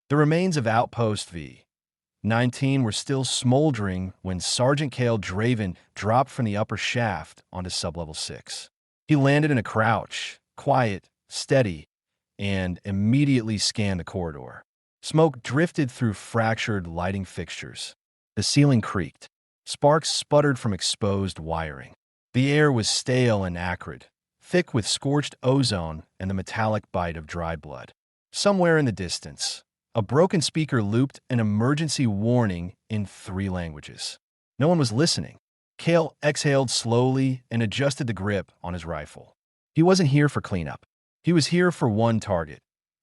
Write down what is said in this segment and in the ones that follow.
The remains of Outpost V-19 were still smoldering when Sergeant Cale Draven dropped from the upper shaft onto sublevel 6. He landed in a crouch, quiet, steady, and immediately scanned the corridor. Smoke drifted through fractured lighting fixtures. The ceiling creaked. Sparks sputtered from exposed wiring. The air was stale and acrid, thick with scorched ozone and the metallic bite of dried blood. Somewhere in the distance, a broken speaker looped an emergency warning in 3 languages. No one was listening. Cale exhaled slowly and adjusted the grip on his rifle. He wasn't here for cleanup. He was here for one target,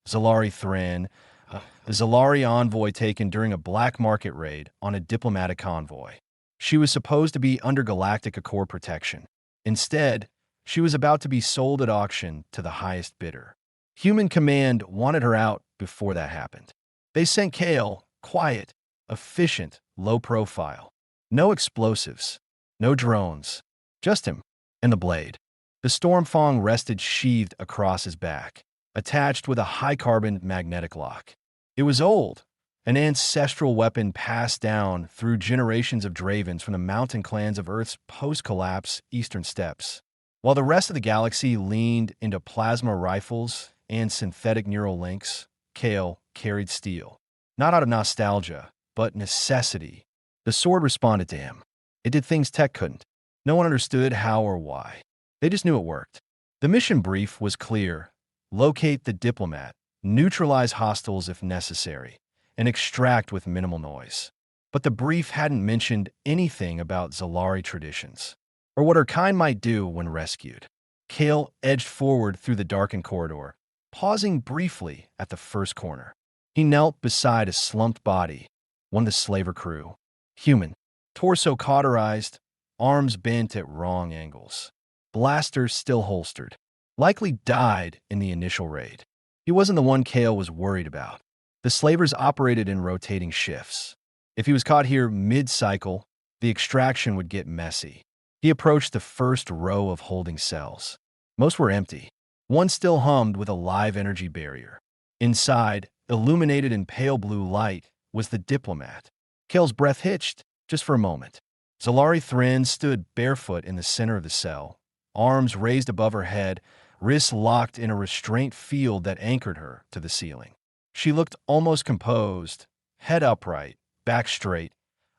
Zalari Thran, a Zalari envoy taken during a black market raid on a diplomatic convoy. She was supposed to be under Galactic Accord protection. Instead, she was about to be sold at auction to the highest bidder. Human Command wanted her out before that happened. They sent Cale, quiet, efficient, low profile. No explosives, no drones, just him and the blade. The Stormfang rested sheathed across his back, attached with a high-carbon magnetic lock. It was old, an ancestral weapon passed down through generations of Dravens from the mountain clans of Earth's post-collapse eastern steppes. While the rest of the galaxy leaned into plasma rifles and synthetic neural links, Cale carried steel. Not out of nostalgia, but necessity. The sword responded to him. It did things tech couldn't. No one understood how or why. They just knew it worked. The mission brief was clear. Locate the diplomat, neutralize hostiles if necessary, and extract with minimal noise. But the brief hadn't mentioned anything about Zalari traditions, or what her kind might do when rescued. Cale edged forward through the darkened corridor, pausing briefly at the first corner. He knelt beside a slumped body, one of the slaver crew. Human, torso cauterized, arms bent at wrong angles. Blaster still holstered. Likely died in the initial raid. He wasn't the one Cale was worried about. The slavers operated in rotating shifts. If he was caught here mid-cycle, the extraction would get messy. He approached the first row of holding cells. Most were empty. One still hummed with a live energy barrier. Inside, illuminated in pale blue light, was the diplomat. Cale's breath hitched, just for a moment. Zalari Thran stood barefoot in the center of the cell, arms raised above her head, wrists locked in a restraint field that anchored her to the ceiling. She looked almost composed, head upright, back straight,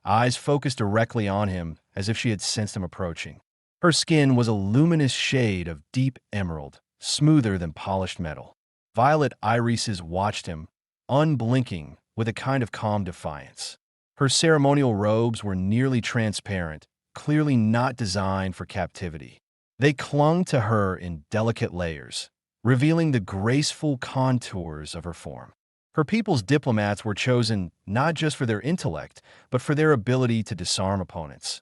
eyes focused directly on him as if she had sensed him approaching. Her skin was a luminous shade of deep emerald, smoother than polished metal. Violet irises watched him, unblinking, with a kind of calm defiance. Her ceremonial robes were nearly transparent, clearly not designed for captivity. They clung to her in delicate layers, revealing the graceful contours of her form. Her people's diplomats were chosen not just for their intellect, but for their ability to disarm opponents.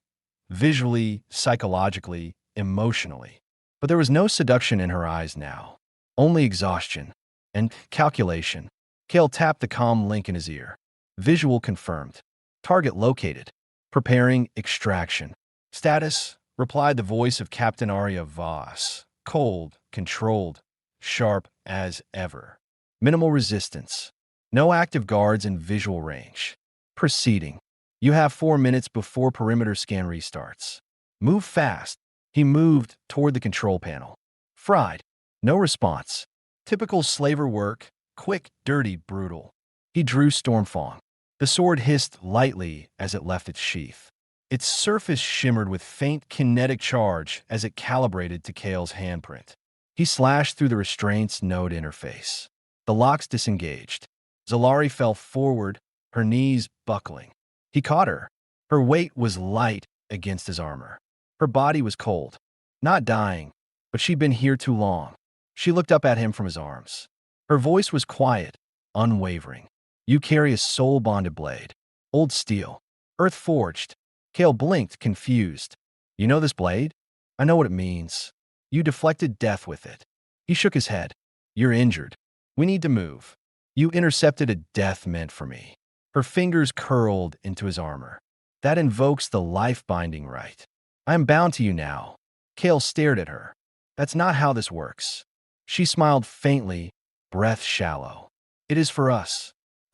Visually, psychologically, emotionally. But there was no seduction in her eyes now. Only exhaustion and calculation. Cale tapped the comm link in his ear. Visual confirmed. Target located. Preparing extraction. Status, replied the voice of Captain Arya Voss. Cold, controlled, sharp as ever. Minimal resistance. No active guards in visual range. Proceeding. You have 4 minutes before perimeter scan restarts. Move fast. He moved toward the control panel. Fried. No response. Typical slaver work. Quick, dirty, brutal. He drew Stormfang. The sword hissed lightly as it left its sheath. Its surface shimmered with faint kinetic charge as it calibrated to Cale's handprint. He slashed through the restraint's node interface. The locks disengaged. Zalari fell forward, her knees buckling. He caught her. Her weight was light against his armor. Her body was cold. Not dying, but she'd been here too long. She looked up at him from his arms. Her voice was quiet, unwavering. You carry a soul-bonded blade. Old steel. Earth-forged. Cale blinked, confused. You know this blade? I know what it means. You deflected death with it. He shook his head. You're injured. We need to move. You intercepted a death meant for me. Her fingers curled into his armor. That invokes the life-binding right. I am bound to you now. Cale stared at her. That's not how this works. She smiled faintly, breath shallow. It is for us.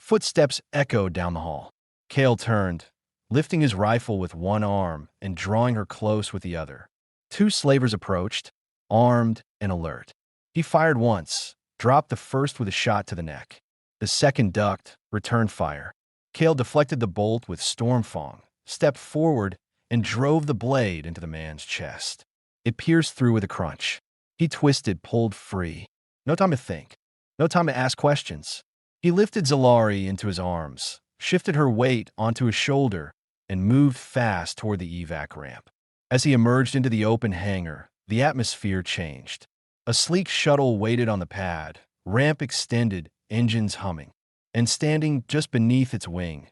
Footsteps echoed down the hall. Kale turned, lifting his rifle with one arm and drawing her close with the other. Two slavers approached, armed and alert. He fired once, dropped the first with a shot to the neck. The second ducked, returned fire. Kale deflected the bolt with Stormfang, stepped forward, and drove the blade into the man's chest. It pierced through with a crunch. He twisted, pulled free. No time to think. No time to ask questions. He lifted Zalari into his arms, shifted her weight onto his shoulder, and moved fast toward the evac ramp. As he emerged into the open hangar, the atmosphere changed. A sleek shuttle waited on the pad, ramp extended, engines humming. And standing just beneath its wing,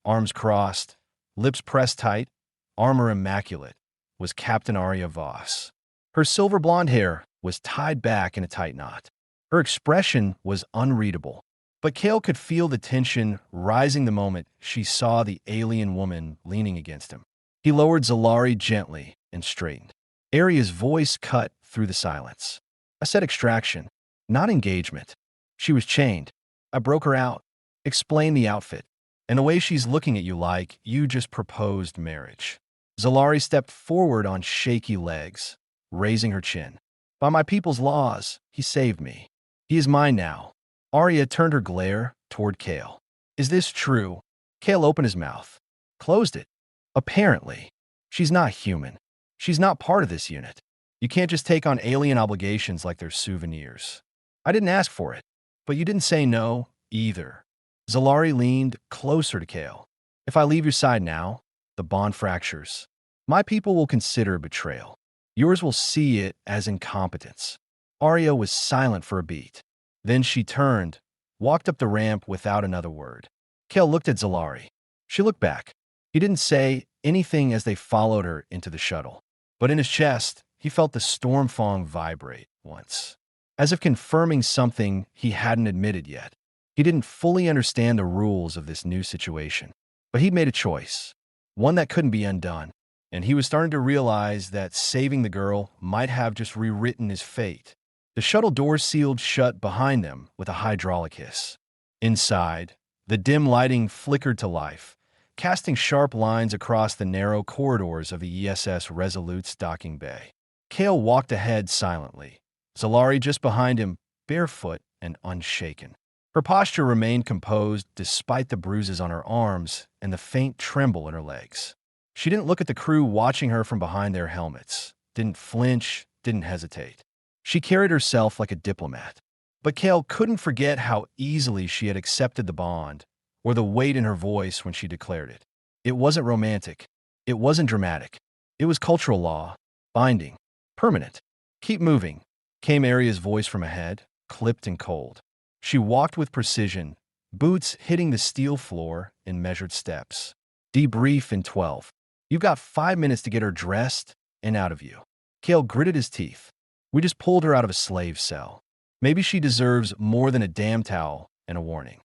arms crossed, lips pressed tight, armor immaculate, was Captain Arya Voss. Her silver blonde hair was tied back in a tight knot. Her expression was unreadable, but Kale could feel the tension rising the moment she saw the alien woman leaning against him. He lowered Zalari gently and straightened. Arya's voice cut through the silence. I said extraction, not engagement. She was chained. I broke her out, explained the outfit, and the way she's looking at you like you just proposed marriage. Zalari stepped forward on shaky legs, raising her chin. By my people's laws, he saved me. He is mine now. Arya turned her glare toward Kale. Is this true? Kale opened his mouth, closed it. Apparently. She's not human. She's not part of this unit. You can't just take on alien obligations like they're souvenirs. I didn't ask for it, but you didn't say no either. Zalari leaned closer to Kale. If I leave your side now, the bond fractures. My people will consider betrayal. Yours will see it as incompetence. Arya was silent for a beat. Then she turned, walked up the ramp without another word. Kale looked at Zalari. She looked back. He didn't say anything as they followed her into the shuttle. But in his chest, he felt the Stormfang vibrate once, as if confirming something he hadn't admitted yet. He didn't fully understand the rules of this new situation, but he'd made a choice, one that couldn't be undone, and he was starting to realize that saving the girl might have just rewritten his fate. The shuttle door sealed shut behind them with a hydraulic hiss. Inside, the dim lighting flickered to life, casting sharp lines across the narrow corridors of the ESS Resolute's docking bay. Kale walked ahead silently, Zalari just behind him, barefoot and unshaken. Her posture remained composed despite the bruises on her arms and the faint tremble in her legs. She didn't look at the crew watching her from behind their helmets, didn't flinch, didn't hesitate. She carried herself like a diplomat. But Kale couldn't forget how easily she had accepted the bond, or the weight in her voice when she declared it. It wasn't romantic. It wasn't dramatic. It was cultural law, binding, permanent. Keep moving, came Arya's voice from ahead, clipped and cold. She walked with precision, boots hitting the steel floor in measured steps. Debrief in 12. You've got 5 minutes to get her dressed and out of you. Kale gritted his teeth. We just pulled her out of a slave cell. Maybe she deserves more than a damn towel and a warning.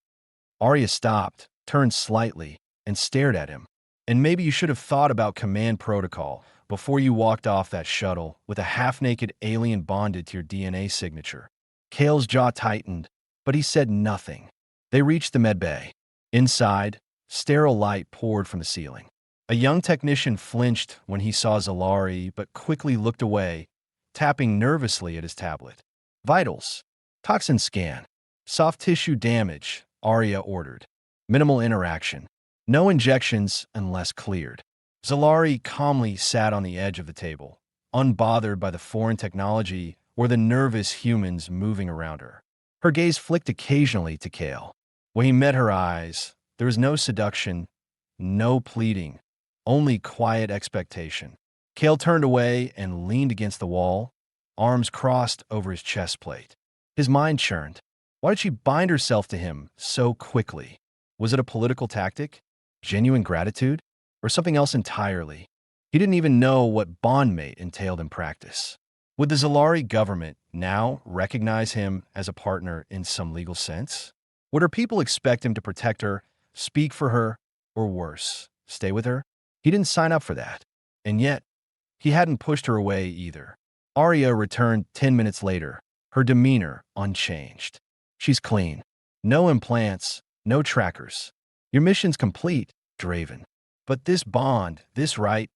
Arya stopped, turned slightly, and stared at him. And maybe you should have thought about command protocol before you walked off that shuttle with a half-naked alien bonded to your DNA signature. Kale's jaw tightened, but he said nothing. They reached the medbay. Inside, sterile light poured from the ceiling. A young technician flinched when he saw Zalari, but quickly looked away, tapping nervously at his tablet. Vitals. Toxin scan. Soft tissue damage, Arya ordered. Minimal interaction. No injections unless cleared. Zalari calmly sat on the edge of the table, unbothered by the foreign technology or the nervous humans moving around her. Her gaze flicked occasionally to Kale. When he met her eyes, there was no seduction, no pleading, only quiet expectation. Kale turned away and leaned against the wall, arms crossed over his chest plate. His mind churned. Why did she bind herself to him so quickly? Was it a political tactic, genuine gratitude, or something else entirely? He didn't even know what bondmate entailed in practice. Would the Zalari government now recognize him as a partner in some legal sense? Would her people expect him to protect her, speak for her, or worse, stay with her? He didn't sign up for that. And yet, he hadn't pushed her away either. Arya returned 10 minutes later, her demeanor unchanged. She's clean. No implants, No trackers. Your mission's complete, Draven. But this bond, this right,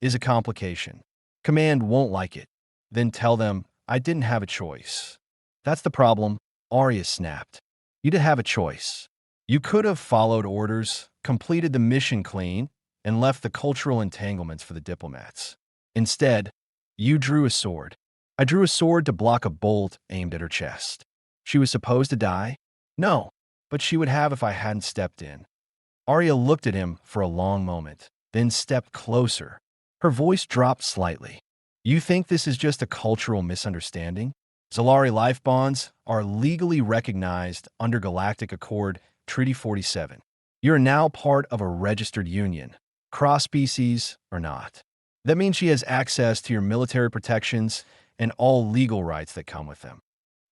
is a complication. Command won't like it. Then tell them I didn't have a choice. That's the problem, Arya snapped. You did have a choice. You could have followed orders, completed the mission clean, and left the cultural entanglements for the diplomats. Instead, you drew a sword. I drew a sword to block a bolt aimed at her chest. She was supposed to die? No, but she would have if I hadn't stepped in. Arya looked at him for a long moment, then stepped closer. Her voice dropped slightly. You think this is just a cultural misunderstanding? Zalari life bonds are legally recognized under Galactic Accord Treaty 47. You're now part of a registered union, cross-species or not. That means she has access to your military protections and all legal rights that come with them.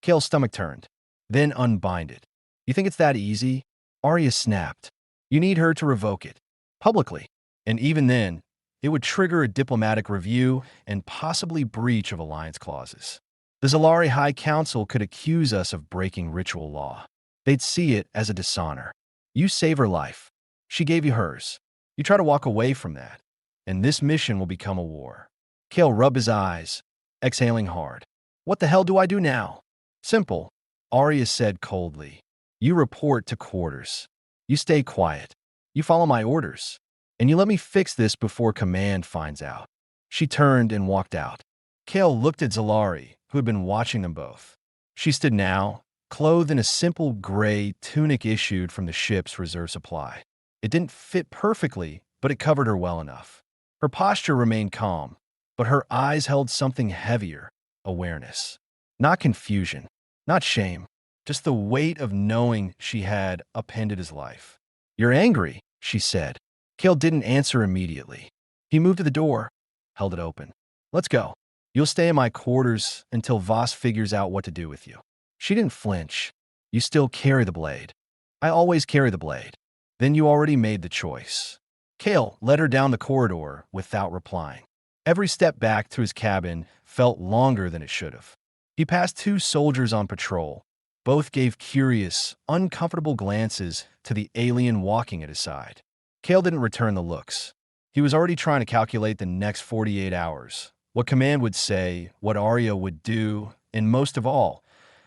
Kale's stomach turned, then unbinded. You think it's that easy? Arya snapped. You need her to revoke it, publicly. And even then, it would trigger a diplomatic review and possibly breach of alliance clauses. The Zalari High Council could accuse us of breaking ritual law. They'd see it as a dishonor. You save her life. She gave you hers. You try to walk away from that, and this mission will become a war. Kale rubbed his eyes, exhaling hard. What the hell do I do now? Simple, Arya said coldly. You report to quarters. You stay quiet. You follow my orders. And you let me fix this before command finds out. She turned and walked out. Kale looked at Zalari, who had been watching them both. She stood now, clothed in a simple gray tunic issued from the ship's reserve supply. It didn't fit perfectly, but it covered her well enough. Her posture remained calm, but her eyes held something heavier, awareness. Not confusion, not shame, just the weight of knowing she had upended his life. You're angry, she said. Kale didn't answer immediately. He moved to the door, held it open. Let's go. You'll stay in my quarters until Voss figures out what to do with you. She didn't flinch. You still carry the blade. I always carry the blade. Then you already made the choice. Kale led her down the corridor without replying. Every step back to his cabin felt longer than it should have. He passed two soldiers on patrol. Both gave curious, uncomfortable glances to the alien walking at his side. Kale didn't return the looks. He was already trying to calculate the next 48 hours, what command would say, what Arya would do, and most of all,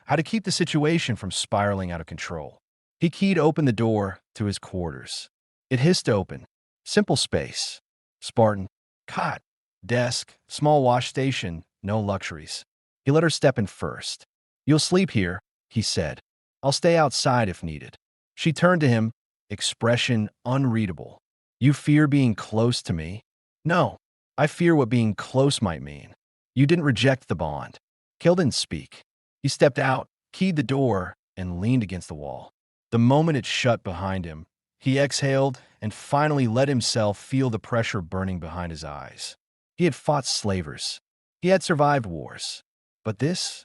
how to keep the situation from spiraling out of control. He keyed open the door to his quarters. It hissed open. Simple space. Spartan. Cot. Desk. Small wash station. No luxuries. He let her step in first. You'll sleep here, he said. I'll stay outside if needed. She turned to him, expression unreadable. You fear being close to me? No, I fear what being close might mean. You didn't reject the bond. Kale didn't speak. He stepped out, keyed the door, and leaned against the wall. The moment it shut behind him, he exhaled and finally let himself feel the pressure burning behind his eyes. He had fought slavers. He had survived wars. But this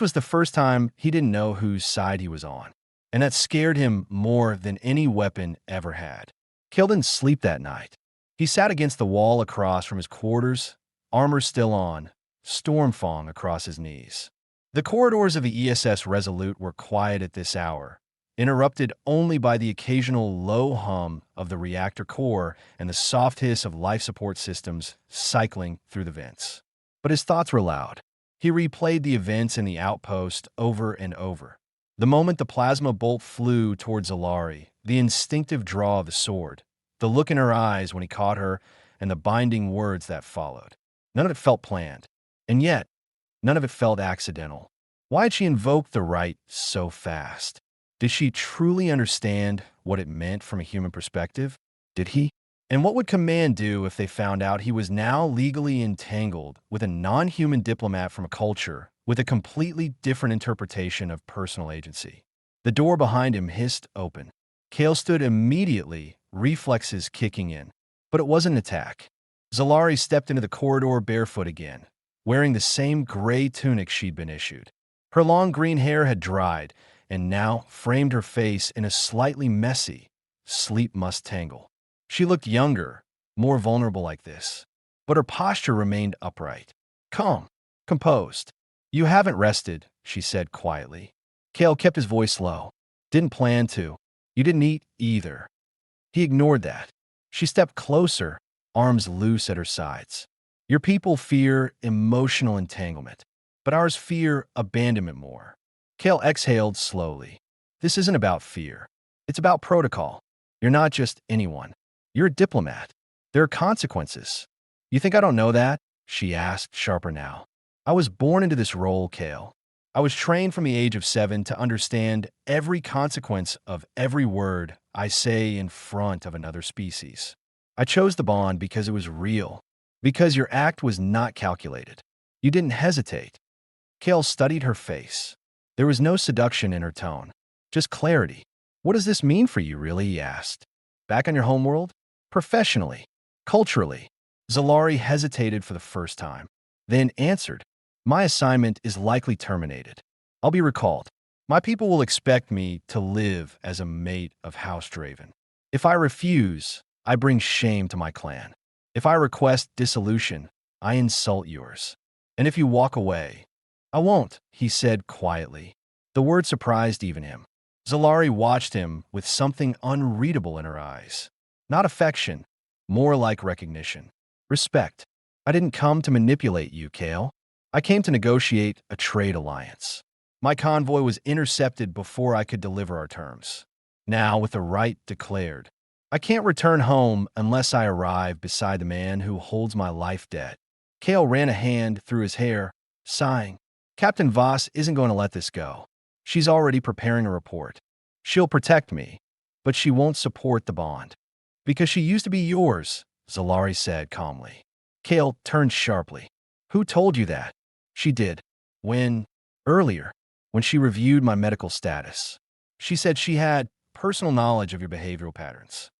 was the first time he didn't know whose side he was on. And that scared him more than any weapon ever had. Kale didn't sleep that night. He sat against the wall across from his quarters, armor still on, Stormfang across his knees. The corridors of the ESS Resolute were quiet at this hour, interrupted only by the occasional low hum of the reactor core and the soft hiss of life support systems cycling through the vents. But his thoughts were loud. He replayed the events in the outpost over and over. The moment the plasma bolt flew towards Zalari, the instinctive draw of the sword, the look in her eyes when he caught her, and the binding words that followed. None of it felt planned. And yet, none of it felt accidental. Why had she invoked the right so fast? Did she truly understand what it meant from a human perspective? Did he? And what would Command do if they found out he was now legally entangled with a non-human diplomat from a culture with a completely different interpretation of personal agency? The door behind him hissed open. Kale stood immediately, reflexes kicking in. But it wasn't an attack. Zalari stepped into the corridor barefoot again, wearing the same gray tunic she'd been issued. Her long green hair had dried and now framed her face in a slightly messy, sleep must tangle. She looked younger, more vulnerable like this, but her posture remained upright. Calm, composed. You haven't rested, she said quietly. Kale kept his voice low. Didn't plan to. You didn't eat either. He ignored that. She stepped closer, arms loose at her sides. Your people fear emotional entanglement, but ours fear abandonment more. Kale exhaled slowly. This isn't about fear. It's about protocol. You're not just anyone. You're a diplomat. There are consequences. You think I don't know that? She asked, sharper now. I was born into this role, Kale. I was trained from the age of 7 to understand every consequence of every word I say in front of another species. I chose the bond because it was real, because your act was not calculated. You didn't hesitate. Kale studied her face. There was no seduction in her tone, just clarity. What does this mean for you, really? He asked. Back on your homeworld? Professionally, culturally. Zalari hesitated for the first time, then answered. My assignment is likely terminated. I'll be recalled. My people will expect me to live as a mate of House Draven. If I refuse, I bring shame to my clan. If I request dissolution, I insult yours. And if you walk away, I won't, he said quietly. The word surprised even him. Zalari watched him with something unreadable in her eyes. Not affection, more like recognition. Respect. I didn't come to manipulate you, Kale. I came to negotiate a trade alliance. My convoy was intercepted before I could deliver our terms. Now, with the right declared, I can't return home unless I arrive beside the man who holds my life debt. Kale ran a hand through his hair, sighing. Captain Voss isn't going to let this go. She's already preparing a report. She'll protect me, but she won't support the bond. Because she used to be yours, Zalari said calmly. Kale turned sharply. Who told you that? She did. Earlier, when she reviewed my medical status. She said she had personal knowledge of your behavioral patterns.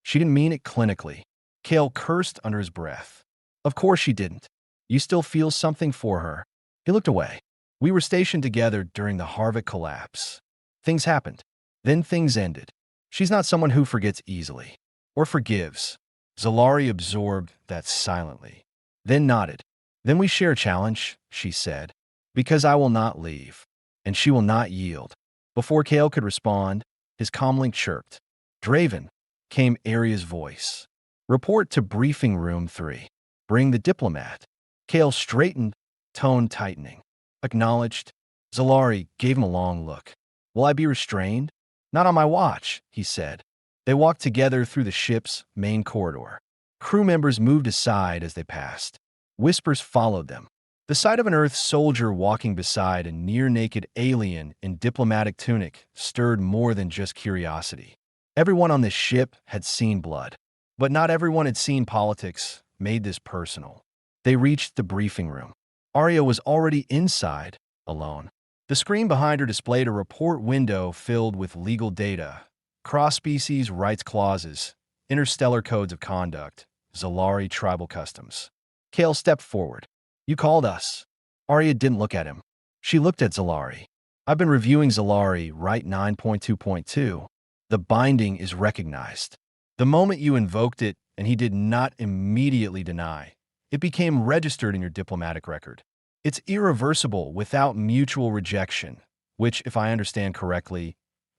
She didn't mean it clinically. Kale cursed under his breath. Of course she didn't. You still feel something for her. He looked away. We were stationed together during the Harvick collapse. Things happened. Then things ended. She's not someone who forgets easily. Or forgives. Zalari absorbed that silently. Then nodded. Then we share a challenge, she said. Because I will not leave. And she will not yield. Before Kale could respond, his comlink chirped. Draven, came Arya's voice. Report to briefing room 3. Bring the diplomat. Kale straightened, tone tightening. Acknowledged. Zalari gave him a long look. Will I be restrained? Not on my watch, he said. They walked together through the ship's main corridor. Crew members moved aside as they passed. Whispers followed them. The sight of an Earth soldier walking beside a near-naked alien in diplomatic tunic stirred more than just curiosity. Everyone on this ship had seen blood. But not everyone had seen politics, made this personal. They reached the briefing room. Arya was already inside, alone. The screen behind her displayed a report window filled with legal data, cross-species rights clauses, interstellar codes of conduct, Zalari tribal customs. Kale stepped forward. You called us. Arya didn't look at him. She looked at Zalari. I've been reviewing Zalari, right 9.2.2. The binding is recognized. The moment you invoked it, and he did not immediately deny, it became registered in your diplomatic record. It's irreversible without mutual rejection, which, if I understand correctly,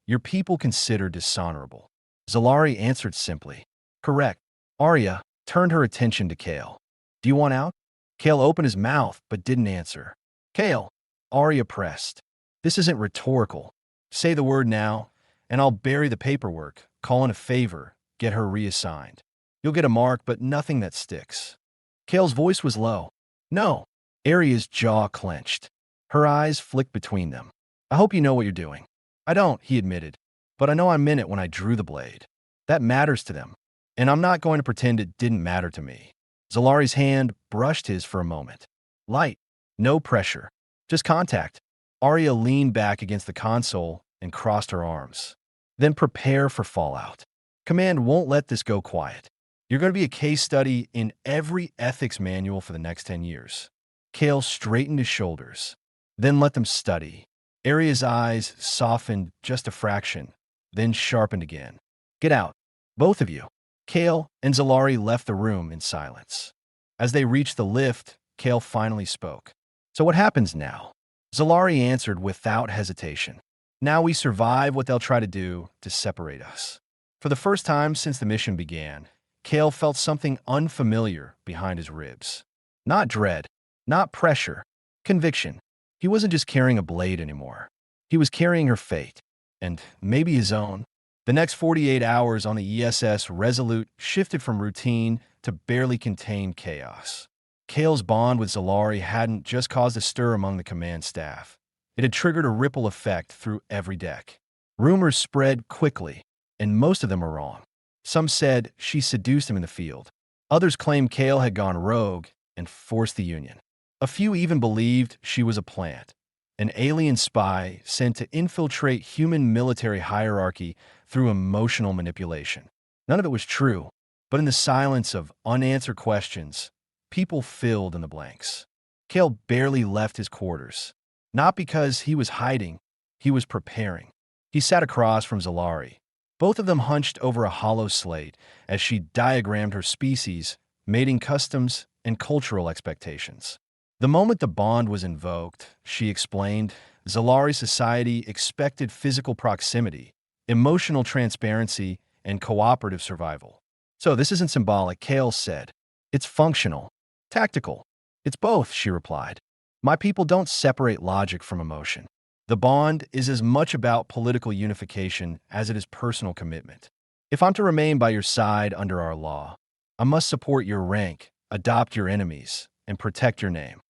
your people consider dishonorable. Zalari answered simply. Correct. Arya turned her attention to Kale. Do you want out? Kale opened his mouth but didn't answer. Kale, Arya pressed. This isn't rhetorical. Say the word now, and I'll bury the paperwork, call in a favor, get her reassigned. You'll get a mark, but nothing that sticks. Kale's voice was low. No. Arya's jaw clenched. Her eyes flicked between them. I hope you know what you're doing. I don't, he admitted. But I know I meant it when I drew the blade. That matters to them. And I'm not going to pretend it didn't matter to me. Zalari's hand brushed his for a moment. Light. No pressure. Just contact. Arya leaned back against the console and crossed her arms. Then prepare for fallout. Command won't let this go quiet. You're going to be a case study in every ethics manual for the next 10 years. Kale straightened his shoulders. Then let them study. Arya's eyes softened just a fraction, then sharpened again. Get out. Both of you. Kale and Zalari left the room in silence. As they reached the lift, Kale finally spoke. So what happens now? Zalari answered without hesitation. Now we survive what they'll try to do to separate us. For the first time since the mission began, Kale felt something unfamiliar behind his ribs. Not dread, not pressure, conviction. He wasn't just carrying a blade anymore. He was carrying her fate, and maybe his own. The next 48 hours on the ESS Resolute shifted from routine to barely contained chaos. Kale's bond with Zalari hadn't just caused a stir among the command staff. It had triggered a ripple effect through every deck. Rumors spread quickly, and most of them were wrong. Some said she seduced him in the field. Others claimed Kale had gone rogue and forced the union. A few even believed she was a plant, an alien spy sent to infiltrate human military hierarchy through emotional manipulation. None of it was true, but in the silence of unanswered questions, people filled in the blanks. Kale barely left his quarters. Not because he was hiding, he was preparing. He sat across from Zalari, both of them hunched over a hollow slate as she diagrammed her species, mating customs, and cultural expectations. The moment the bond was invoked, she explained, Zalari society expected physical proximity, emotional transparency, and cooperative survival. So this isn't symbolic, Kale said. It's functional, tactical. It's both, she replied. My people don't separate logic from emotion. The bond is as much about political unification as it is personal commitment. If I'm to remain by your side under our law, I must support your rank, adopt your enemies, and protect your name.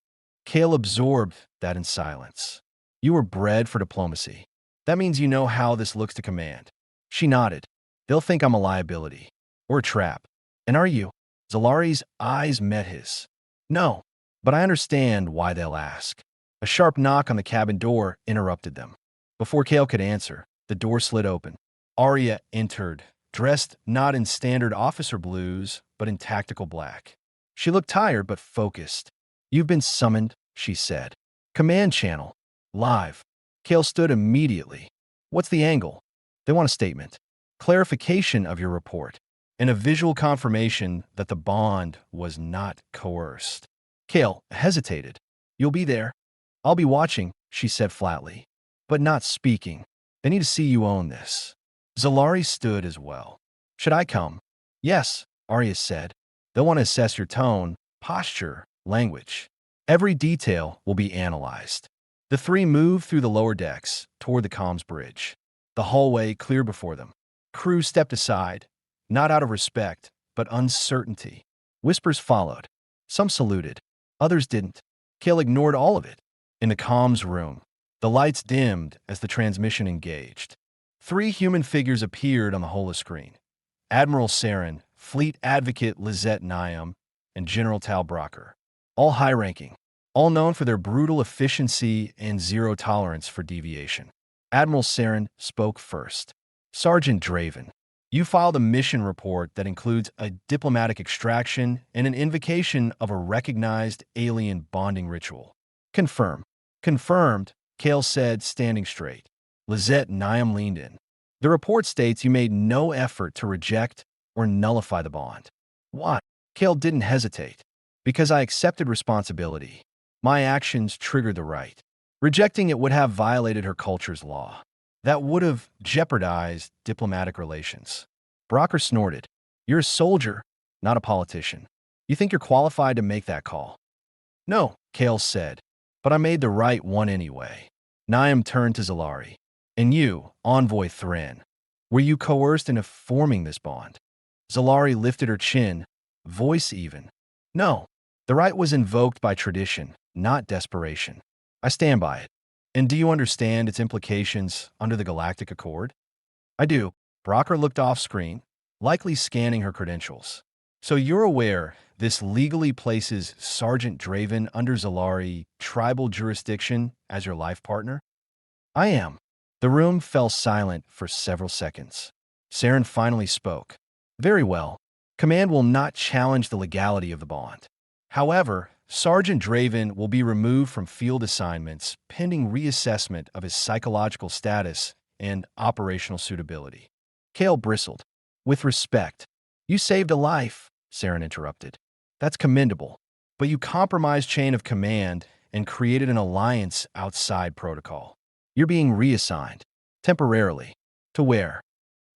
Kale absorbed that in silence. You were bred for diplomacy. That means you know how this looks to command. She nodded. They'll think I'm a liability. Or a trap. And are you? Zalari's eyes met his. No, but I understand why they'll ask. A sharp knock on the cabin door interrupted them. Before Kale could answer, the door slid open. Arya entered, dressed not in standard officer blues, but in tactical black. She looked tired but focused. You've been summoned, she said. Command channel. Live. Kale stood immediately. What's the angle? They want a statement. Clarification of your report. And a visual confirmation that the bond was not coerced. Kale hesitated. You'll be there. I'll be watching, she said flatly, but not speaking. They need to see you own this. Zalari stood as well. Should I come? Yes, Arya said. They'll want to assess your tone, posture, language. Every detail will be analyzed. The three moved through the lower decks toward the comms bridge. The hallway clear before them. Crew stepped aside, not out of respect, but uncertainty. Whispers followed. Some saluted. Others didn't. Kale ignored all of it. In the comms room, the lights dimmed as the transmission engaged. Three human figures appeared on the holoscreen. Admiral Saren, Fleet Advocate Lizette Niam, and General Tal Brocker. All high-ranking, all known for their brutal efficiency and zero tolerance for deviation. Admiral Saren spoke first. Sergeant Draven, you filed a mission report that includes a diplomatic extraction and an invocation of a recognized alien bonding ritual. Confirm. Confirmed, Kale said, standing straight. Lizette Niam leaned in. The report states you made no effort to reject or nullify the bond. Why? Kale didn't hesitate. Because I accepted responsibility. My actions triggered the right. Rejecting it would have violated her culture's law. That would have jeopardized diplomatic relations. Brocker snorted. You're a soldier, not a politician. You think you're qualified to make that call? No, Kale said. But I made the right one anyway. Niam turned to Zalari. And you, Envoy Thran, were you coerced into forming this bond? Zalari lifted her chin, voice even. No, the right was invoked by tradition, not desperation. I stand by it. And do you understand its implications under the Galactic Accord? I do. Brocker looked off screen, likely scanning her credentials. So you're aware this legally places Sergeant Draven under Zalari tribal jurisdiction as your life partner? I am. The room fell silent for several seconds. Saren finally spoke. Very well. Command will not challenge the legality of the bond. However, Sergeant Draven will be removed from field assignments pending reassessment of his psychological status and operational suitability. Kale bristled. With respect. You saved a life, Saren interrupted. That's commendable. But you compromised chain of command and created an alliance outside protocol. You're being reassigned. Temporarily. To where?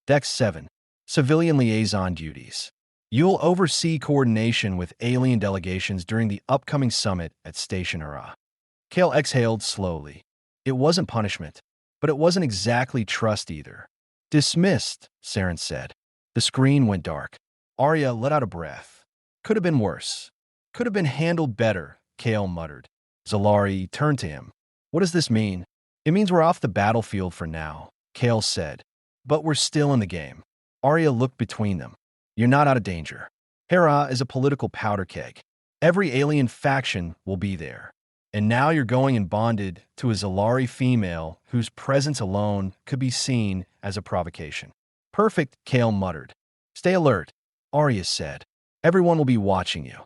Dex 7. Civilian liaison duties. You'll oversee coordination with alien delegations during the upcoming summit at Station Hurrah. Kale exhaled slowly. It wasn't punishment, but it wasn't exactly trust either. Dismissed, Saren said. The screen went dark. Arya let out a breath. Could have been worse. Could have been handled better, Kale muttered. Zalari turned to him. What does this mean? It means we're off the battlefield for now, Kale said. But we're still in the game. Arya looked between them. You're not out of danger. Hera is a political powder keg. Every alien faction will be there. And now you're going and bonded to a Zalari female whose presence alone could be seen as a provocation. Perfect, Kale muttered. Stay alert, Arya said. Everyone will be watching you.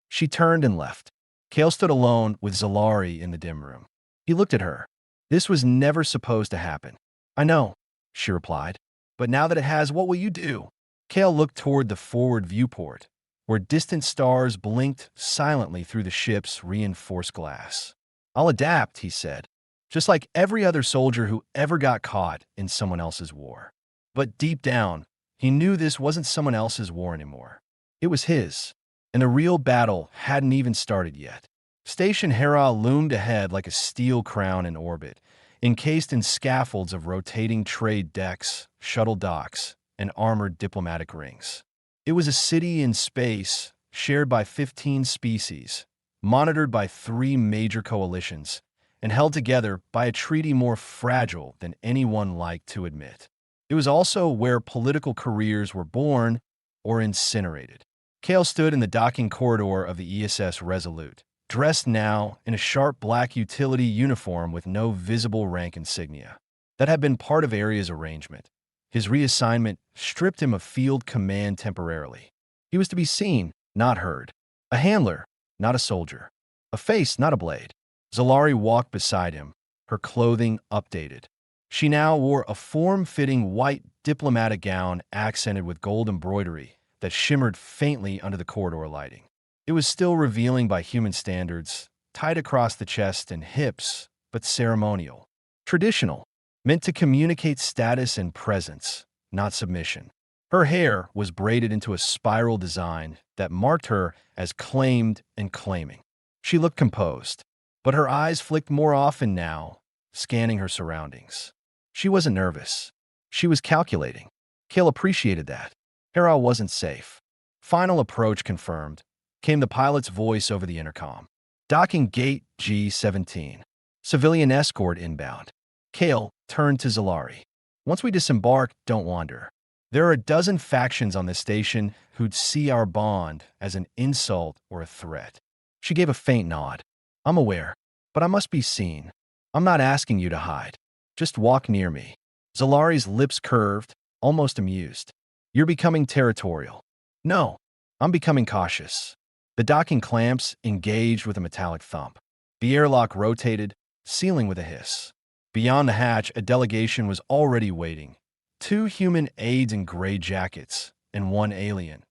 She turned and left. Kale stood alone with Zalari in the dim room. He looked at her. This was never supposed to happen. I know, she replied. But now that it has, what will you do? Kale looked toward the forward viewport, where distant stars blinked silently through the ship's reinforced glass. I'll adapt, he said, just like every other soldier who ever got caught in someone else's war. But deep down, he knew this wasn't someone else's war anymore. It was his, and the real battle hadn't even started yet. Station Hera loomed ahead like a steel crown in orbit, encased in scaffolds of rotating trade decks, shuttle docks, and armored diplomatic rings. It was a city in space, shared by 15 species, monitored by 3 major coalitions, and held together by a treaty more fragile than anyone liked to admit. It was also where political careers were born or incinerated. Kale stood in the docking corridor of the ESS Resolute, dressed now in a sharp black utility uniform with no visible rank insignia. That had been part of Aria's arrangement. His reassignment stripped him of field command temporarily. He was to be seen, not heard. A handler, not a soldier. A face, not a blade. Zalari walked beside him, her clothing updated. She now wore a form-fitting white diplomatic gown accented with gold embroidery that shimmered faintly under the corridor lighting. It was still revealing by human standards, tight across the chest and hips, but ceremonial. Traditional, meant to communicate status and presence, not submission. Her hair was braided into a spiral design that marked her as claimed and claiming. She looked composed, but her eyes flicked more often now, scanning her surroundings. She wasn't nervous. She was calculating. Kale appreciated that. Hera wasn't safe. Final approach confirmed. Came the pilot's voice over the intercom. Docking gate G-17. Civilian escort inbound. Kale turned to Zalari. Once we disembark, don't wander. There are a dozen factions on this station who'd see our bond as an insult or a threat. She gave a faint nod. I'm aware, but I must be seen. I'm not asking you to hide. Just walk near me. Zalari's lips curved, almost amused. You're becoming territorial. No, I'm becoming cautious. The docking clamps engaged with a metallic thump. The airlock rotated, sealing with a hiss. Beyond the hatch, a delegation was already waiting. 2 human aides in gray jackets, and 1 alien.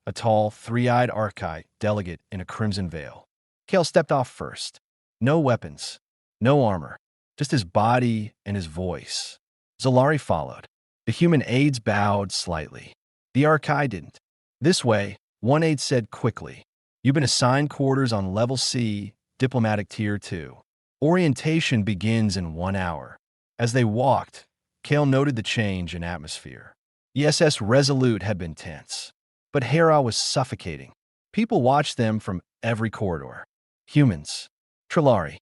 A tall, 3-eyed archite delegate in a crimson veil. Kale stepped off first. No weapons, no armor, just his body and his voice. Zalari followed. The human aides bowed slightly. The archite didn't. This way, one aide said quickly. You've been assigned quarters on Level C, Diplomatic Tier 2. Orientation begins in 1 hour. As they walked, Kale noted the change in atmosphere. The SS Resolute had been tense, but Hera was suffocating. People watched them from every corridor. Humans, Trilari,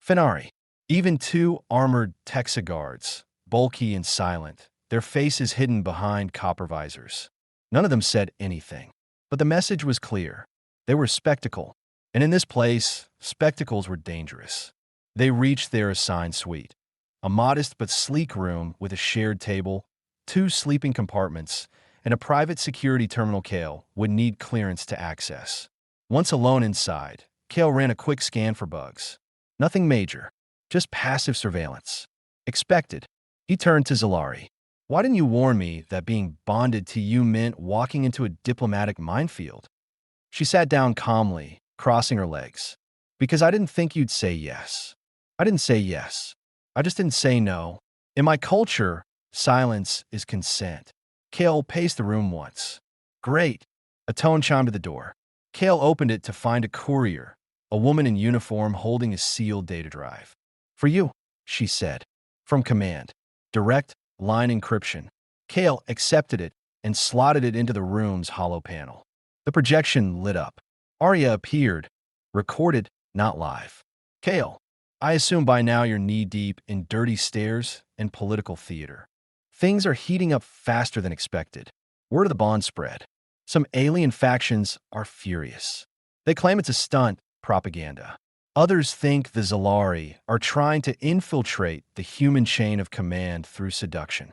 Fenari, even 2 armored Texa guards, bulky and silent, their faces hidden behind copper visors. None of them said anything, but the message was clear. They were spectacle, and in this place, spectacles were dangerous. They reached their assigned suite, a modest but sleek room with a shared table, 2 sleeping compartments, and a private security terminal Kale would need clearance to access. Once alone inside, Kale ran a quick scan for bugs. Nothing major, just passive surveillance. Expected. He turned to Zalari. Why didn't you warn me that being bonded to you meant walking into a diplomatic minefield? She sat down calmly, crossing her legs. Because I didn't think you'd say yes. I didn't say yes. I just didn't say no. In my culture, Silence is consent. Kale paced the room once. Great. A tone chimed at the door. Kale opened it to find a courier, a woman in uniform holding a sealed data drive. For you, she said. From command. Direct line encryption. Kale accepted it and slotted it into the room's hollow panel. The projection lit up. Arya appeared. Recorded, not live. Kale, I assume by now you're knee-deep in dirty stares and political theater. Things are heating up faster than expected. Word of the bond spread. Some alien factions are furious. They claim it's a stunt, propaganda. Others think the Zalari are trying to infiltrate the human chain of command through seduction.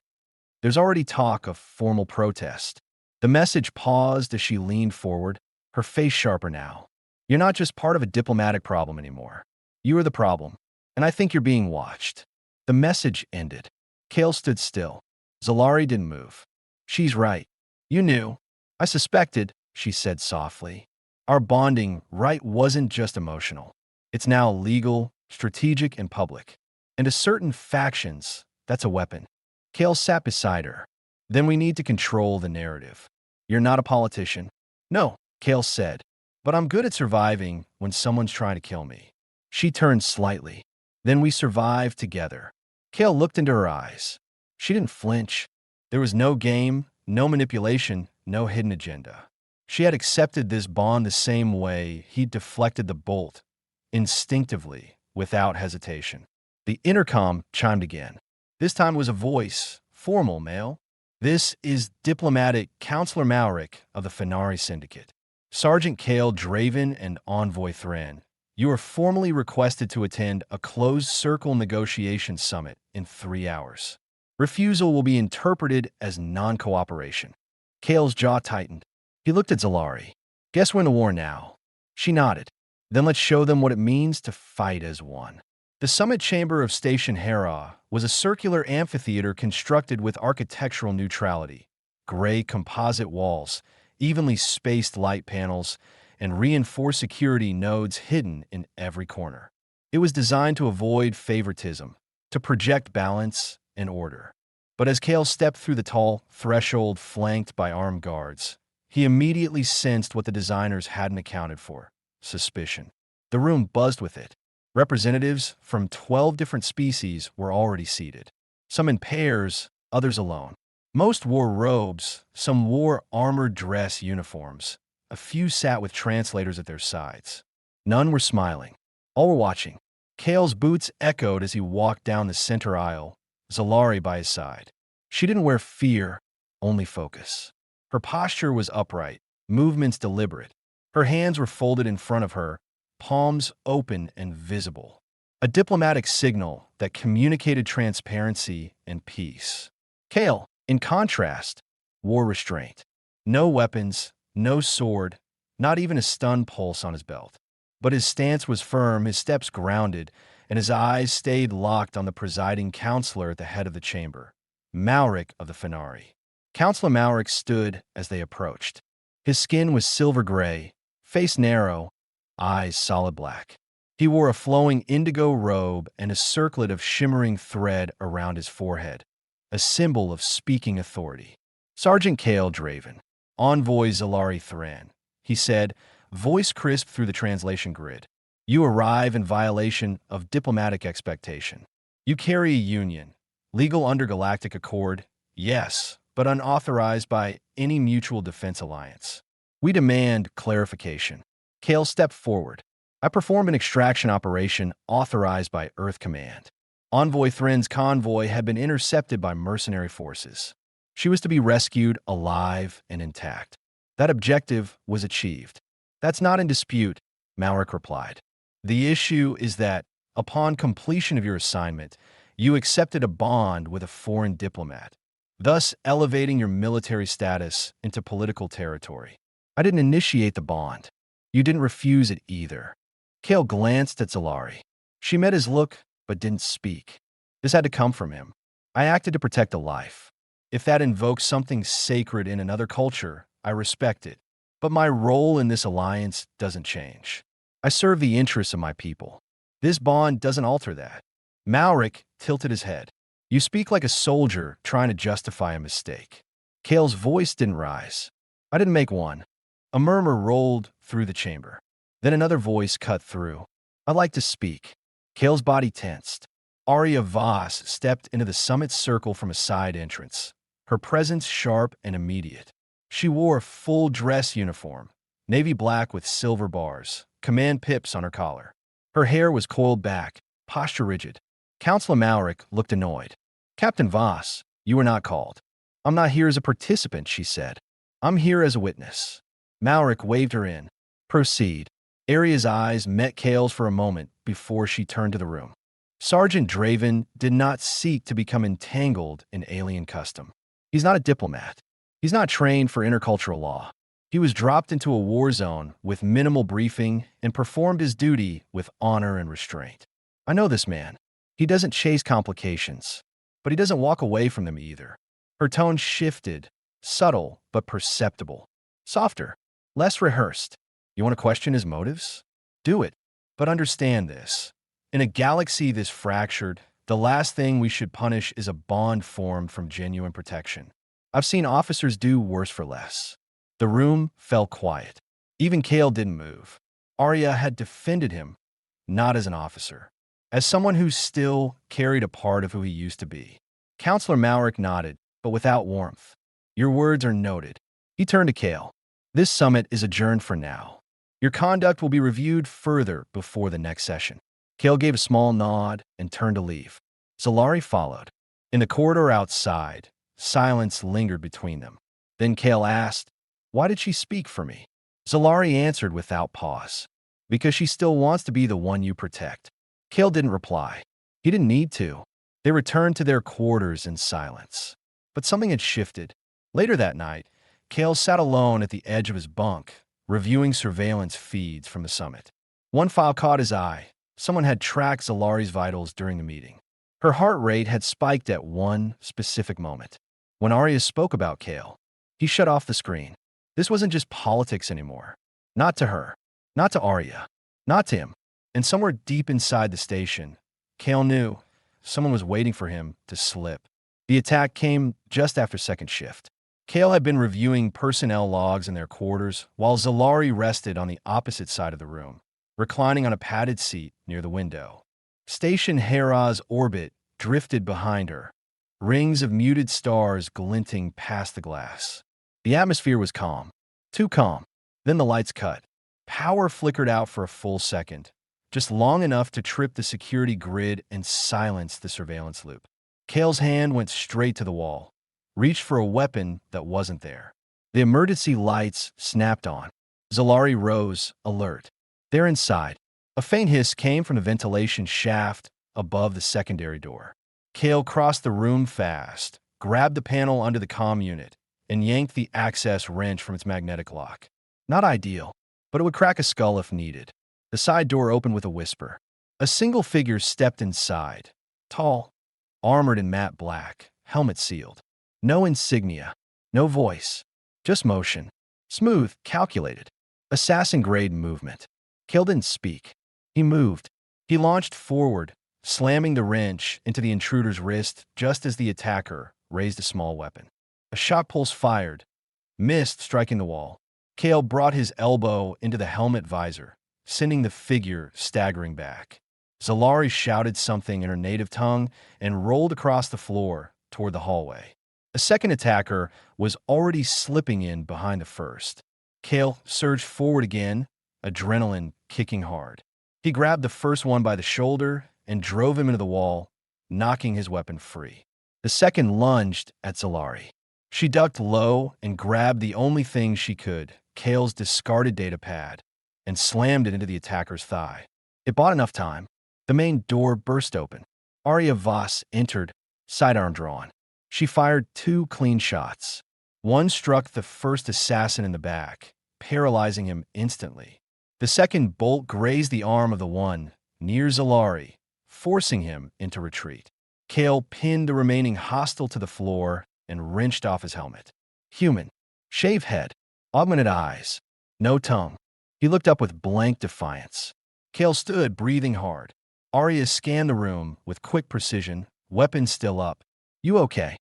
There's already talk of formal protest. The message paused as she leaned forward, her face sharper now. You're not just part of a diplomatic problem anymore. You are the problem, and I think you're being watched. The message ended. Kale stood still. Zalari didn't move. She's right. You knew. I suspected, she said softly. Our bonding right wasn't just emotional. It's now legal, strategic, and public. And to certain factions, that's a weapon. Kale sat beside her. Then we need to control the narrative. You're not a politician. No, Kale said. But I'm good at surviving when someone's trying to kill me. She turned slightly. Then we survived together. Kale looked into her eyes. She didn't flinch. There was no game, no manipulation, no hidden agenda. She had accepted this bond the same way he'd deflected the bolt, instinctively, without hesitation. The intercom chimed again. This time was a voice, formal, male. This is diplomatic Counselor Malric of the Fenari Syndicate. Sergeant Kale Draven and Envoy Thran, you are formally requested to attend a closed-circle negotiation summit in 3 hours. Refusal will be interpreted as non-cooperation. Kale's jaw tightened. He looked at Zalari. Guess we're in a war now. She nodded. Then let's show them what it means to fight as one. The summit chamber of Station Hera was a circular amphitheater constructed with architectural neutrality. Gray composite walls, evenly spaced light panels, and reinforced security nodes hidden in every corner. It was designed to avoid favoritism, to project balance and order. But as Kale stepped through the tall threshold flanked by armed guards, he immediately sensed what the designers hadn't accounted for: suspicion. The room buzzed with it. Representatives from 12 different species were already seated. Some in pairs, others alone. Most wore robes, some wore armored dress uniforms. A few sat with translators at their sides. None were smiling. All were watching. Kale's boots echoed as he walked down the center aisle, Zalari by his side. She didn't wear fear, only focus. Her posture was upright, movements deliberate. Her hands were folded in front of her, palms open and visible. A diplomatic signal that communicated transparency and peace. Kale, in contrast, wore restraint. No weapons, no sword, not even a stun pulse on his belt. But his stance was firm, his steps grounded, and his eyes stayed locked on the presiding counselor at the head of the chamber, Malric of the Fenari. Counselor Malric stood as they approached. His skin was silver gray, face narrow, eyes solid black. He wore a flowing indigo robe and a circlet of shimmering thread around his forehead, a symbol of speaking authority. Sergeant Kale Draven, Envoy Zalari Thran, he said, voice crisp through the translation grid. You arrive in violation of diplomatic expectation. You carry a union, legal under galactic accord, yes, but unauthorized by any mutual defense alliance. We demand clarification. Kale stepped forward. I performed an extraction operation authorized by Earth Command. Envoy Thren's convoy had been intercepted by mercenary forces. She was to be rescued alive and intact. That objective was achieved. That's not in dispute, Malric replied. The issue is that, upon completion of your assignment, you accepted a bond with a foreign diplomat, thus elevating your military status into political territory. I didn't initiate the bond. You didn't refuse it either. Kale glanced at Zalari. She met his look, but didn't speak. This had to come from him. I acted to protect a life. If that invokes something sacred in another culture, I respect it. But my role in this alliance doesn't change. I serve the interests of my people. This bond doesn't alter that. Malric tilted his head. You speak like a soldier trying to justify a mistake. Kale's voice didn't rise. I didn't make one. A murmur rolled through the chamber. Then another voice cut through. I'd like to speak. Kale's body tensed. Arya Voss stepped into the summit circle from a side entrance, her presence sharp and immediate. She wore a full dress uniform, navy black with silver bars, command pips on her collar. Her hair was coiled back, posture rigid. Counselor Malric looked annoyed. Captain Voss, you were not called. I'm not here as a participant, she said. I'm here as a witness. Malric waved her in. Proceed. Arya's eyes met Kale's for a moment before she turned to the room. Sergeant Draven did not seek to become entangled in alien custom. He's not a diplomat. He's not trained for intercultural law. He was dropped into a war zone with minimal briefing and performed his duty with honor and restraint. I know this man. He doesn't chase complications, but he doesn't walk away from them either. Her tone shifted, subtle but perceptible. Softer, less rehearsed. You want to question his motives? Do it. But understand this. In a galaxy this fractured, the last thing we should punish is a bond formed from genuine protection. I've seen officers do worse for less. The room fell quiet. Even Kale didn't move. Arya had defended him, not as an officer, as someone who still carried a part of who he used to be. Counselor Malric nodded, but without warmth. Your words are noted. He turned to Kale. This summit is adjourned for now. Your conduct will be reviewed further before the next session. Kale gave a small nod and turned to leave. Zalari followed. In the corridor outside, silence lingered between them. Then Kale asked, why did she speak for me? Zalari answered without pause. Because she still wants to be the one you protect. Kale didn't reply. He didn't need to. They returned to their quarters in silence. But something had shifted. Later that night, Kale sat alone at the edge of his bunk, reviewing surveillance feeds from the summit. One file caught his eye. Someone had tracked Zalari's vitals during the meeting. Her heart rate had spiked at one specific moment. When Arya spoke about Kale, he shut off the screen. This wasn't just politics anymore. Not to her. Not to Arya. Not to him. And somewhere deep inside the station, Kale knew someone was waiting for him to slip. The attack came just after second shift. Kale had been reviewing personnel logs in their quarters while Zalari rested on the opposite side of the room, reclining on a padded seat near the window. Station Hera's orbit drifted behind her, rings of muted stars glinting past the glass. The atmosphere was calm. Too calm. Then the lights cut. Power flickered out for a full second, just long enough to trip the security grid and silence the surveillance loop. Kale's hand went straight to the wall, reached for a weapon that wasn't there. The emergency lights snapped on. Zalari rose, alert. They're inside. A faint hiss came from the ventilation shaft above the secondary door. Kale crossed the room fast, grabbed the panel under the comm unit, and yanked the access wrench from its magnetic lock. Not ideal, but it would crack a skull if needed. The side door opened with a whisper. A single figure stepped inside. Tall, armored in matte black, helmet sealed. No insignia, no voice, just motion. Smooth, calculated. Assassin-grade movement. Kale didn't speak. He moved. He launched forward, slamming the wrench into the intruder's wrist just as the attacker raised a small weapon. A shot pulse fired, missed, striking the wall. Kale brought his elbow into the helmet visor, sending the figure staggering back. Zalari shouted something in her native tongue and rolled across the floor toward the hallway. A second attacker was already slipping in behind the first. Kale surged forward again, adrenaline kicking hard. He grabbed the first one by the shoulder and drove him into the wall, knocking his weapon free. The second lunged at Zalari. She ducked low and grabbed the only thing she could, Kale's discarded data pad, and slammed it into the attacker's thigh. It bought enough time. The main door burst open. Arya Voss entered, sidearm drawn. She fired 2 clean shots. One struck the first assassin in the back, paralyzing him instantly. The second bolt grazed the arm of the one near Zalari, forcing him into retreat. Kale pinned the remaining hostile to the floor and wrenched off his helmet. Human. Shave head. Augmented eyes. No tongue. He looked up with blank defiance. Kale stood, breathing hard. Arya scanned the room with quick precision, weapon still up. You okay?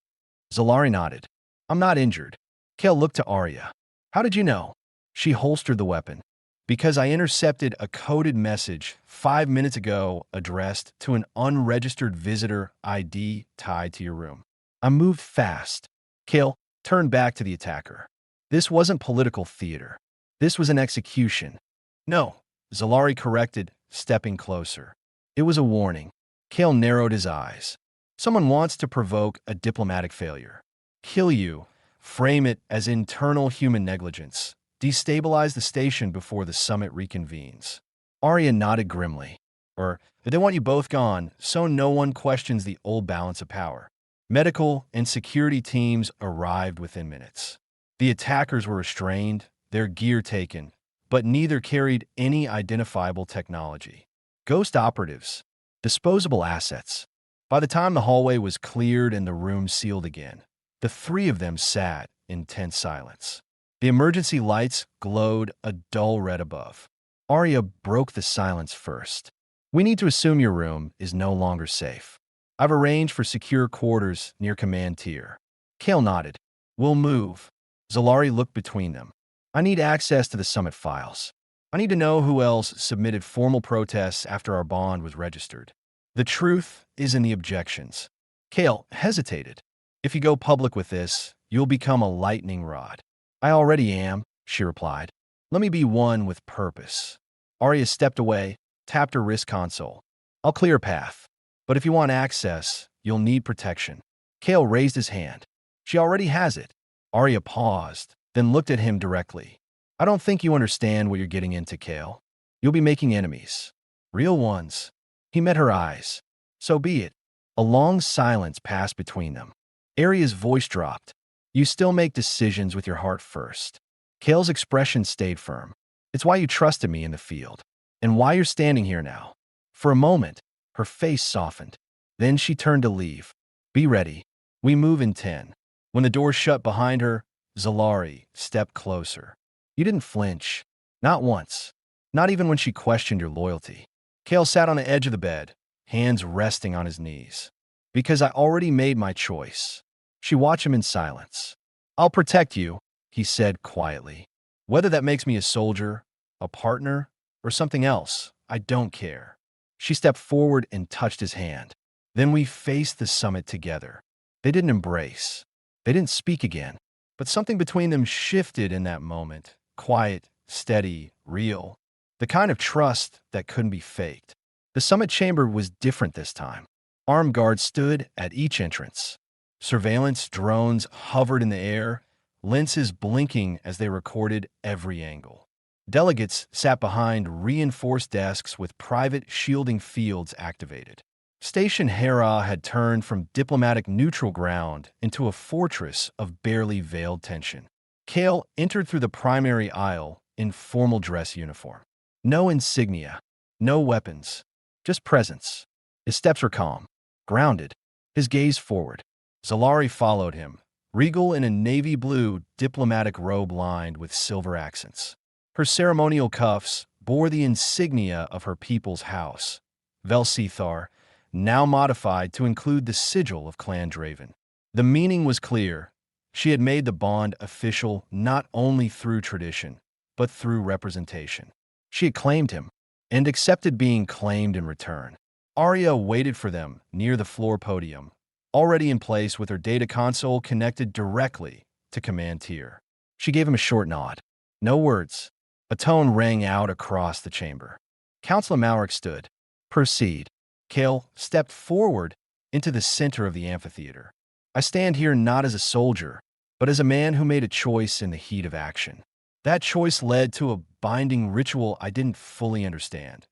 Zalari nodded. I'm not injured. Kale looked to Arya. How did you know? She holstered the weapon. Because I intercepted a coded message 5 minutes ago addressed to an unregistered visitor ID tied to your room. I moved fast. Kale turned back to the attacker. This wasn't political theater. This was an execution. No, Zalari corrected, stepping closer. It was a warning. Kale narrowed his eyes. Someone wants to provoke a diplomatic failure. Kill you. Frame it as internal human negligence. Destabilize the station before the summit reconvenes. Arya nodded grimly. Or, they want you both gone, so no one questions the old balance of power. Medical and security teams arrived within minutes. The attackers were restrained, their gear taken, but neither carried any identifiable technology. Ghost operatives. Disposable assets. By the time the hallway was cleared and the room sealed again, the three of them sat in tense silence. The emergency lights glowed a dull red above. Arya broke the silence first. We need to assume your room is no longer safe. I've arranged for secure quarters near command tier. Kale nodded. We'll move. Zalari looked between them. I need access to the summit files. I need to know who else submitted formal protests after our bond was registered. The truth is in the objections. Kale hesitated. If you go public with this, you'll become a lightning rod. I already am, she replied. Let me be one with purpose. Arya stepped away, tapped her wrist console. I'll clear a path. But if you want access, you'll need protection. Kale raised his hand. She already has it. Arya paused, then looked at him directly. I don't think you understand what you're getting into, Kale. You'll be making enemies. Real ones. He met her eyes. So be it. A long silence passed between them. Arya's voice dropped. You still make decisions with your heart first. Kale's expression stayed firm. It's why you trusted me in the field, and why you're standing here now. For a moment, her face softened. Then she turned to leave. Be ready. We move in 10. When the door shut behind her, Zalari stepped closer. You didn't flinch. Not once. Not even when she questioned your loyalty. Kale sat on the edge of the bed, hands resting on his knees. Because I already made my choice. She watched him in silence. I'll protect you, he said quietly. Whether that makes me a soldier, a partner, or something else, I don't care. She stepped forward and touched his hand. Then we faced the summit together. They didn't embrace. They didn't speak again. But something between them shifted in that moment. Quiet, steady, real. The kind of trust that couldn't be faked. The summit chamber was different this time. Armed guards stood at each entrance. Surveillance drones hovered in the air, lenses blinking as they recorded every angle. Delegates sat behind reinforced desks with private shielding fields activated. Station Hera had turned from diplomatic neutral ground into a fortress of barely veiled tension. Kale entered through the primary aisle in formal dress uniform. No insignia, no weapons, just presence. His steps were calm, grounded, his gaze forward. Zalari followed him, regal in a navy blue diplomatic robe lined with silver accents. Her ceremonial cuffs bore the insignia of her people's house, Velsithar, now modified to include the sigil of Clan Draven. The meaning was clear. She had made the bond official not only through tradition, but through representation. She had claimed him, and accepted being claimed in return. Arya waited for them near the floor podium, already in place with her data console connected directly to command tier. She gave him a short nod. No words. A tone rang out across the chamber. Councilor Malric stood. Proceed. Kale stepped forward into the center of the amphitheater. I stand here not as a soldier, but as a man who made a choice in the heat of action. That choice led to a binding ritual I didn't fully understand,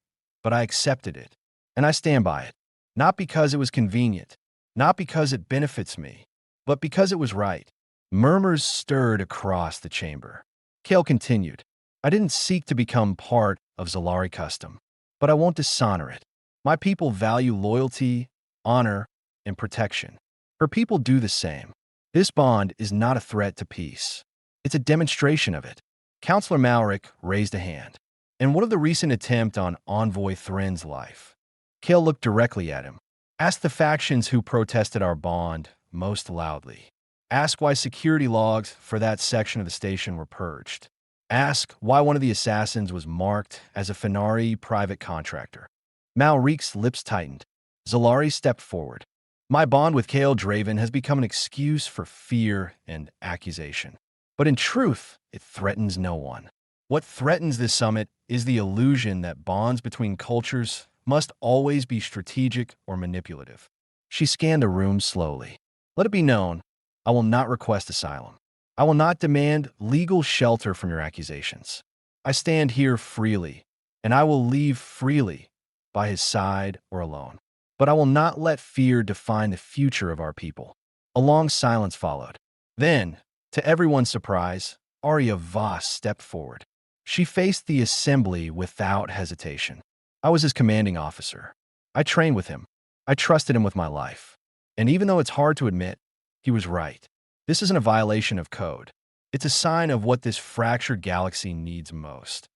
but I accepted it, and I stand by it. Not because it was convenient, not because it benefits me, but because it was right. Murmurs stirred across the chamber. Kale continued. I didn't seek to become part of Zalari custom, but I won't dishonor it. My people value loyalty, honor, and protection. Her people do the same. This bond is not a threat to peace. It's a demonstration of it. Councilor Malric raised a hand. And what of the recent attempt on Envoy Thren's life? Kale looked directly at him. Ask the factions who protested our bond most loudly. Ask why security logs for that section of the station were purged. Ask why one of the assassins was marked as a Fenari private contractor. Malrik's lips tightened. Zalari stepped forward. My bond with Kale Draven has become an excuse for fear and accusation. But in truth, it threatens no one. What threatens this summit is the illusion that bonds between cultures must always be strategic or manipulative. She scanned the room slowly. Let it be known, I will not request asylum. I will not demand legal shelter from your accusations. I stand here freely, and I will leave freely, by his side or alone. But I will not let fear define the future of our people. A long silence followed. Then, to everyone's surprise, Arya Voss stepped forward. She faced the assembly without hesitation. I was his commanding officer. I trained with him. I trusted him with my life. And even though it's hard to admit, he was right. This isn't a violation of code. It's a sign of what this fractured galaxy needs most.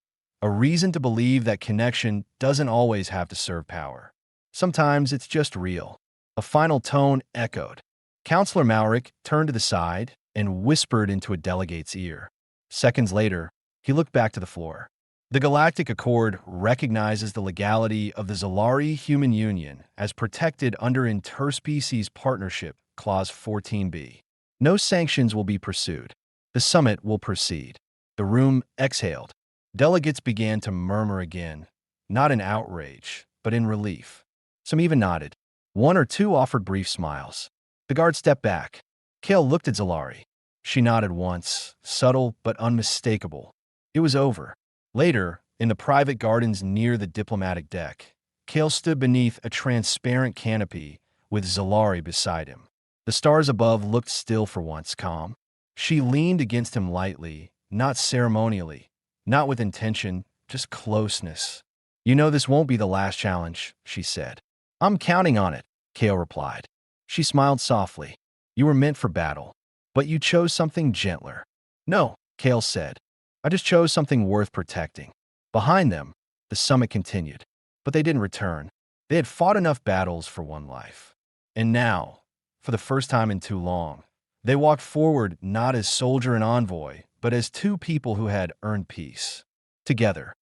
A reason to believe that connection doesn't always have to serve power. Sometimes it's just real. A final tone echoed. Counselor Malric turned to the side and whispered into a delegate's ear. Seconds later, he looked back to the floor. The Galactic Accord recognizes the legality of the Zalari Human Union as protected under Interspecies Partnership Clause 14b. No sanctions will be pursued. The summit will proceed. The room exhaled. Delegates began to murmur again, not in outrage, but in relief. Some even nodded. One or two offered brief smiles. The guard stepped back. Kale looked at Zalari. She nodded once, subtle but unmistakable. It was over. Later, in the private gardens near the diplomatic deck, Kale stood beneath a transparent canopy with Zalari beside him. The stars above looked still for once, calm. She leaned against him lightly, not ceremonially, not with intention, just closeness. You know this won't be the last challenge, she said. I'm counting on it, Kale replied. She smiled softly. You were meant for battle, but you chose something gentler. No, Kale said. I just chose something worth protecting. Behind them, the summit continued. But they didn't return. They had fought enough battles for one life. And now, for the first time in too long, they walked forward not as soldier and envoy, but as two people who had earned peace. Together.